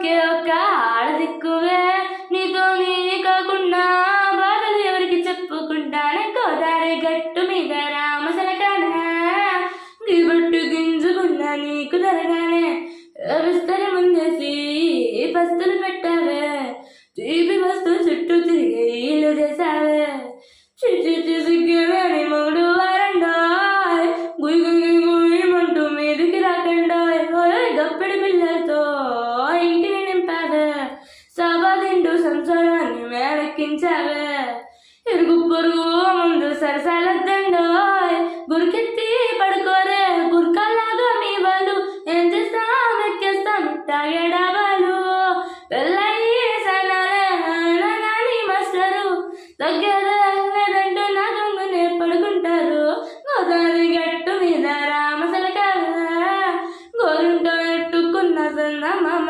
ఒకే ఒక ఆడదిక్కువే, నీతో నీ కాకుండా బాధలు ఎవరికి చెప్పుకుంటానే. గోదావరి గట్టు మీద రామసలకానే, గిబట్టు గింజుకున్నా నీకు జరగానే. విస్తరి ముందేసి పస్తులు పెట్టావే, తీపి వస్తూ చుట్టూ తిరిగి ఇల్లు చేసావే. చిచ్చి సిగ్గేమని మూడు వారండాయ్, గుయ్యమంటూ మీదికి రాకండాయ్. గప్పిడి పిల్లలతో ఇంటిని నింపావే, సాబాదింటూ సంసారాన్ని మేడెక్కించావే. ఇరుగు పొరుగు ముందు సరసాలద్దండాయ్, గురికెత్తి పడుకోరే గుర్కాలాగా మీ వాళ్ళు. ఏం చేస్తాం ఎక్కేస్తాం తాగేడాబాలు, పెళ్ళయి సనాలే నాని మాస్టరు, తగ్గేదే లేదంటూ నా గంగునే పడుకుంటారు. గోదావరి గట్టు మీద రామసలకావే, గోరింట ఎట్టుకున్న సన్న మామ.